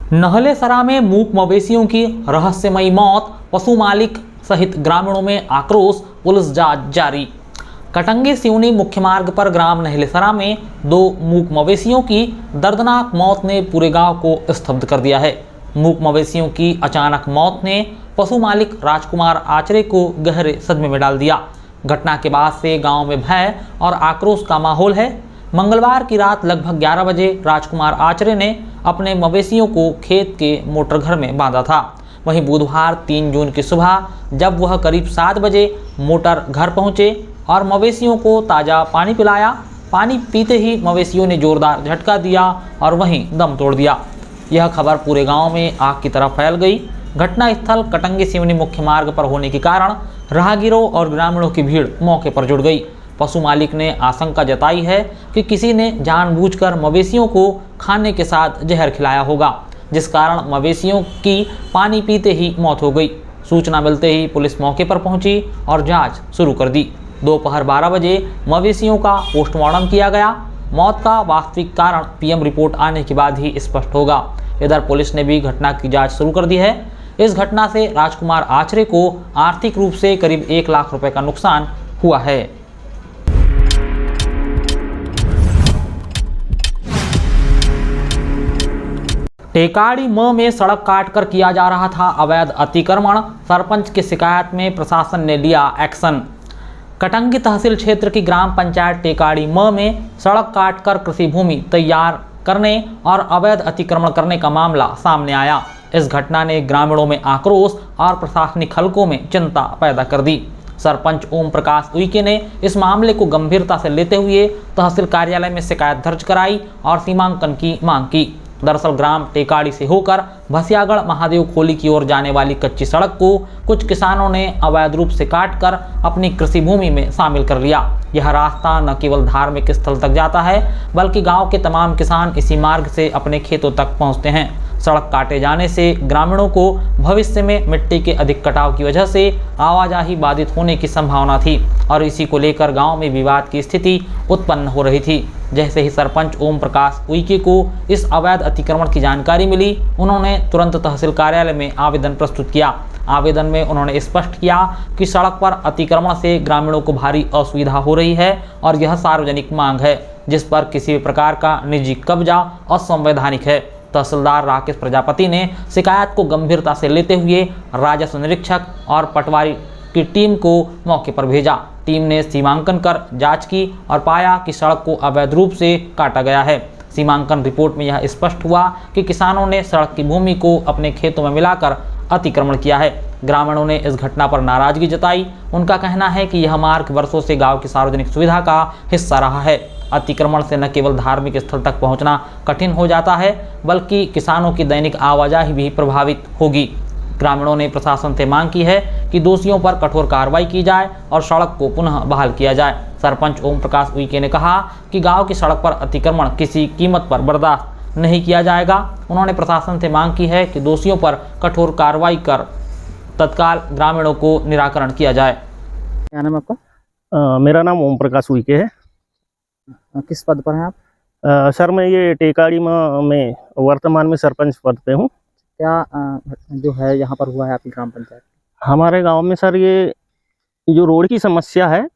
नहलेसरा में मूक मवेशियों की रहस्यमयी मौत, पशु मालिक सहित ग्रामीणों में आक्रोश, पुलिस जांच जारी। कटंगी सिवनी मुख्य मार्ग पर ग्राम नहलेसरा में 2 मूक मवेशियों की दर्दनाक मौत ने पूरे गांव को स्तब्ध कर दिया है। मूक मवेशियों की अचानक मौत ने पशु मालिक राजकुमार आचरे को गहरे सदमे में डाल दिया। घटना के बाद से गांव में भय और आक्रोश का माहौल है। मंगलवार की रात लगभग 11 बजे राजकुमार आचरे ने अपने मवेशियों को खेत के मोटर घर में बांधा था। वहीं बुधवार 3 जून की सुबह जब वह करीब 7 बजे मोटर घर पहुंचे और मवेशियों को ताज़ा पानी पिलाया, पानी पीते ही मवेशियों ने जोरदार झटका दिया और वहीं दम तोड़ दिया। यह खबर पूरे गांव में आग की तरह फैल गई। घटना स्थल कटंगी सिवनी मुख्य मार्ग पर होने के कारण राहगीरों और ग्रामीणों की भीड़ मौके पर जुट गई। पशु मालिक ने आशंका जताई है कि किसी ने जानबूझकर मवेशियों को खाने के साथ जहर खिलाया होगा, जिस कारण मवेशियों की पानी पीते ही मौत हो गई। सूचना मिलते ही पुलिस मौके पर पहुंची और जांच शुरू कर दी। दोपहर 12 बजे मवेशियों का पोस्टमार्टम किया गया। मौत का वास्तविक कारण पीएम रिपोर्ट आने के बाद ही स्पष्ट होगा। इधर पुलिस ने भी घटना की जांच शुरू कर दी है। इस घटना से राजकुमार आचरे को आर्थिक रूप से करीब 1 लाख रुपए का नुकसान हुआ है। टेकाड़ी म में सड़क काटकर किया जा रहा था अवैध अतिक्रमण। सरपंच की शिकायत में प्रशासन ने लिया एक्शन। कटंगी तहसील क्षेत्र की ग्राम पंचायत टेकाड़ी म में सड़क काटकर कृषि भूमि तैयार करने और अवैध अतिक्रमण करने का मामला सामने आया। इस घटना ने ग्रामीणों में आक्रोश और प्रशासनिक हलकों में चिंता पैदा कर दी। सरपंच ओम प्रकाश उइके ने इस मामले को गंभीरता से लेते हुए तहसील कार्यालय में शिकायत दर्ज कराई और सीमांकन की मांग की। दरअसल ग्राम टेकाड़ी से होकर भसियागढ़ महादेव खोली की ओर जाने वाली कच्ची सड़क को कुछ किसानों ने अवैध रूप से काटकर अपनी कृषि भूमि में शामिल कर लिया। यह रास्ता न केवल धार्मिक स्थल तक जाता है, बल्कि गांव के तमाम किसान इसी मार्ग से अपने खेतों तक पहुंचते हैं। सड़क काटे जाने से ग्रामीणों को भविष्य में मिट्टी के अधिक कटाव की वजह से आवाजाही बाधित होने की संभावना थी और इसी को लेकर गांव में विवाद की स्थिति उत्पन्न हो रही थी। जैसे ही सरपंच ओम प्रकाश उइके को इस अवैध अतिक्रमण की जानकारी मिली, उन्होंने तुरंत तहसील कार्यालय में आवेदन प्रस्तुत किया। आवेदन में उन्होंने स्पष्ट किया कि सड़क पर अतिक्रमण से ग्रामीणों को भारी असुविधा हो रही है और यह सार्वजनिक मांग है, जिस पर किसी भी प्रकार का निजी कब्जा असंवैधानिक है। तहसीलदार राकेश प्रजापति ने शिकायत को गंभीरता से लेते हुए राजस्व निरीक्षक और पटवारी की टीम को मौके पर भेजा। टीम ने सीमांकन कर जांच की और पाया कि सड़क को अवैध रूप से काटा गया है। सीमांकन रिपोर्ट में यह स्पष्ट हुआ कि किसानों ने सड़क की भूमि को अपने खेतों में मिलाकर अतिक्रमण किया है। ग्रामीणों ने इस घटना पर नाराजगी जताई। उनका कहना है कि यह मार्ग वर्षों से गांव की सार्वजनिक सुविधा का हिस्सा रहा है। अतिक्रमण से न केवल धार्मिक स्थल तक पहुंचना कठिन हो जाता है, बल्कि किसानों की दैनिक आवाजाही भी प्रभावित होगी। ग्रामीणों ने प्रशासन से मांग की है कि दोषियों पर कठोर कार्रवाई की जाए और सड़क को पुनः बहाल किया जाए। सरपंच ओम प्रकाश उइके ने कहा कि गांव की सड़क पर अतिक्रमण किसी कीमत पर बर्दाश्त नहीं किया जाएगा। उन्होंने प्रशासन से मांग की है कि दोषियों पर कठोर कार्रवाई कर तत्काल ग्रामीणों को निराकरण किया जाए। क्या नाम है आपका? मेरा नाम ओम प्रकाश उइके है। किस पद पर हैं आप? सर मैं ये टेकाड़ी में वर्तमान में सरपंच पद पे हूँ। क्या जो है यहाँ पर हुआ है आपकी ग्राम पंचायत? हमारे गांव में सर ये जो रोड की समस्या है,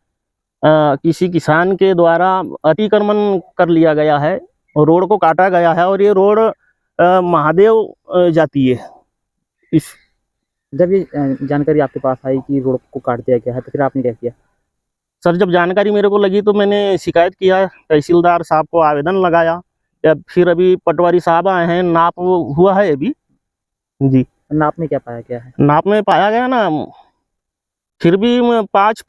किसी किसान के द्वारा अतिक्रमण कर लिया गया है और रोड को काटा गया है और ये रोड महादेव जाती है। इस जब ये जानकारी आपके पास आई कि रोड को काट दिया गया है, तो फिर आपने क्या किया? सर जब जानकारी मेरे को लगी तो मैंने शिकायत किया, तहसीलदार साहब को आवेदन लगाया। फिर अभी पटवारी साहब आए हैं, नाप हुआ है अभी जी। नाप में क्या पाया गया है? नाप में पाया गया ना, फिर भी 5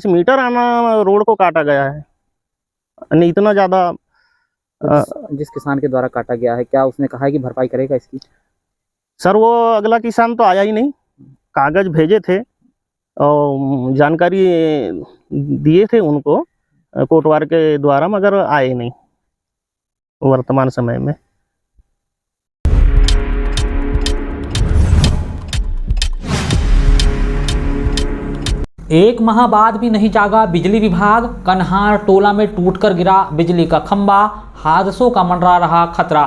मीटर आना रोड को काटा गया है, नहीं इतना ज्यादा। जिस किसान के द्वारा काटा गया है, क्या उसने कहा है कि भरपाई करेगा इसकी? सर वो अगला किसान तो आया ही नहीं। कागज भेजे थे और जानकारी दिए थे उनको कोटवार के द्वारा, मगर आए नहीं वर्तमान समय में। एक माह बाद भी नहीं जागा बिजली विभाग, कन्हार टोला में टूटकर गिरा बिजली का खंभा, हादसों का मंडरा रहा खतरा।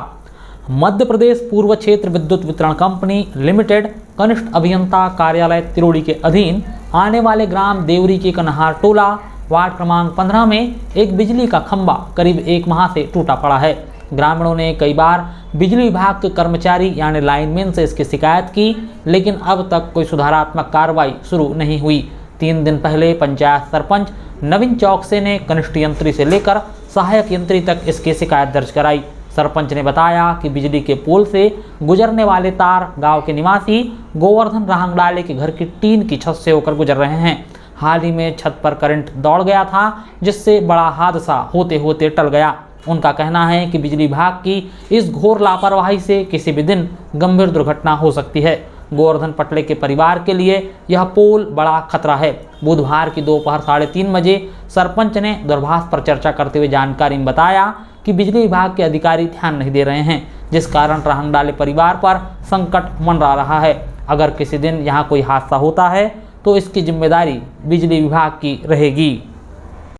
मध्य प्रदेश पूर्व क्षेत्र विद्युत वितरण कंपनी लिमिटेड कनिष्ठ अभियंता कार्यालय तिरोड़ी के अधीन आने वाले ग्राम देवरी के कन्हार टोला वार्ड क्रमांक 15 में एक बिजली का खंभा करीब एक माह से टूटा पड़ा है। ग्रामीणों ने कई बार बिजली विभाग के कर्मचारी यानी लाइनमैन से इसकी शिकायत की, लेकिन अब तक कोई सुधारात्मक कार्रवाई शुरू नहीं हुई। 3 दिन पहले पंचायत सरपंच नवीन चौकसे ने कनिष्ठ यंत्री से लेकर सहायक यंत्री तक इसकी शिकायत दर्ज कराई। सरपंच ने बताया कि बिजली के पोल से गुजरने वाले तार गांव के निवासी गोवर्धन राहंगडाले के घर की टीन की छत से होकर गुजर रहे हैं। हाल ही में छत पर करंट दौड़ गया था, जिससे बड़ा हादसा होते होते टल गया। उनका कहना है कि बिजली विभाग की इस घोर लापरवाही से किसी भी दिन गंभीर दुर्घटना हो सकती है। गोवर्धन पटले के परिवार के लिए यह पोल बड़ा खतरा है। बुधवार की दोपहर 3:30 बजे सरपंच ने दूरभाष पर चर्चा करते हुए जानकारी में बताया कि बिजली विभाग के अधिकारी ध्यान नहीं दे रहे हैं, जिस कारण राहंगडाले परिवार पर संकट मंडरा रहा है। अगर किसी दिन यहाँ कोई हादसा होता है तो इसकी जिम्मेदारी बिजली विभाग की रहेगी।